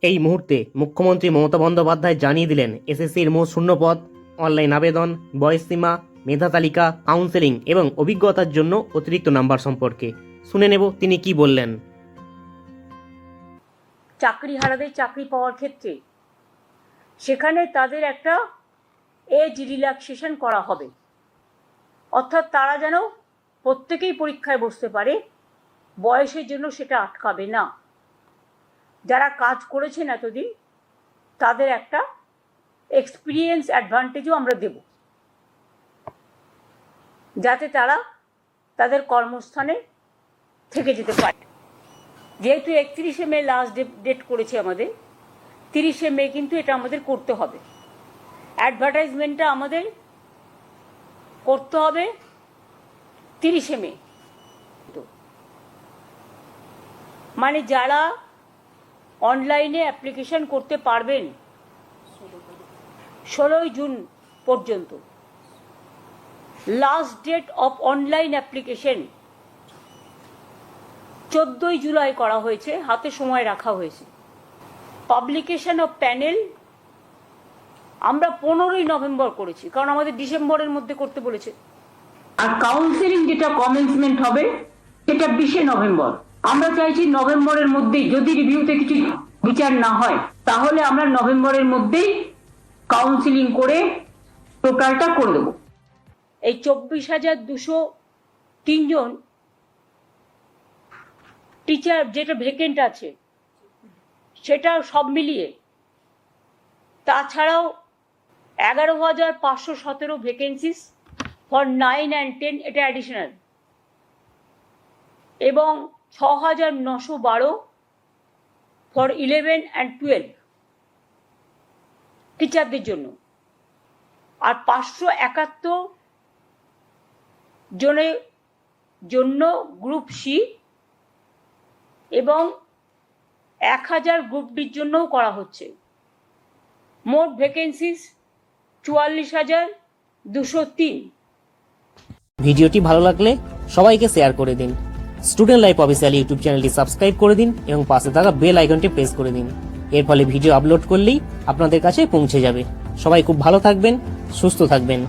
এই মুহূর্তে মুখ্যমন্ত্রী মমতা বন্দ্যোপাধ্যায় জানিয়ে দিলেন এসএসসির মোট শূন্য পদ, অনলাইন আবেদন, বয়সসীমা, মেধা তালিকা, কাউন্সেলিং এবং অভিজ্ঞতার জন্য অতিরিক্ত নাম্বার সম্পর্কে। শুনে নেব তিনি কি বললেন। চাকরিহারাদের চাকরি পাওয়ার ক্ষেত্রে সেখানে তাদের একটা এজ রিল্যাক্সেশন করা হবে, অর্থাৎ তারা যেন প্রত্যেকেই পরীক্ষায় বসতে পারে, বয়সের জন্য সেটা আটকাবে না। যারা কাজ করেছেন এতদিন তাদের একটা এক্সপিরিয়েন্স অ্যাডভান্টেজও আমরা দেব, যাতে তারা তাদের কর্মস্থানে থেকে যেতে পারে। যেহেতু 31শে মে লাস্ট ডেট করেছে আমাদের, 30শে মে কিন্তু এটা আমাদের করতে হবে। অ্যাডভার্টাইজমেন্টটা আমাদের করতে হবে 30শে মে। মানে যারা অনলাইনে অ্যাপ্লিকেশন করতে পারবেন 16ই জুন পর্যন্ত, last date of online application 14ই জুলাই করা হয়েছে, হাতে সময় রাখা হয়েছে। পাবলিকেশন অফ প্যানেল আমরা 15ই নভেম্বর করেছি, কারণ আমাদের ডিসেম্বরের মধ্যে করতে বলেছে। আর কাউন্সেলিং যেটা কমেন্সমেন্ট হবে সেটা 20শে নভেম্বর। আমরা চাইছি নভেম্বরের মধ্যেই, যদি রিভিউতে কিছু বিচার না হয় তাহলে আমরা নভেম্বরের মধ্যেই কাউন্সেলিং করে টোটালটা করে দেব। এই 24,203 জন টিচার যেটা ভ্যাকেন্ট আছে সেটা সব মিলিয়ে, তাছাড়াও 11,517 ভ্যাকেন্সিস ফর 9 and 10, এটা অ্যাডিশনাল, এবং 6,912 ফর 11 and 12 টিচারদের জন্য, আর 571 জনের জন্য গ্রুপ সি, এবং 1000 গ্রুপ ডির জন্যও করা হচ্ছে। মোট ভ্যাকেন্সিস 44,203। ভিডিওটি ভালো লাগলে সবাইকে শেয়ার করে দিন। স্টুডেন্ট লাইফ অফিসিয়াল ইউটিউব চ্যানেলটি সাবস্ক্রাইব করে দিন এবং পাশে থাকা বেল আইকনটি প্রেস করে দিন। এর ফলে ভিডিও আপলোড করলেই আপনাদের কাছে পৌঁছে যাবে। সবাই খুব ভালো থাকবেন, সুস্থ থাকবেন।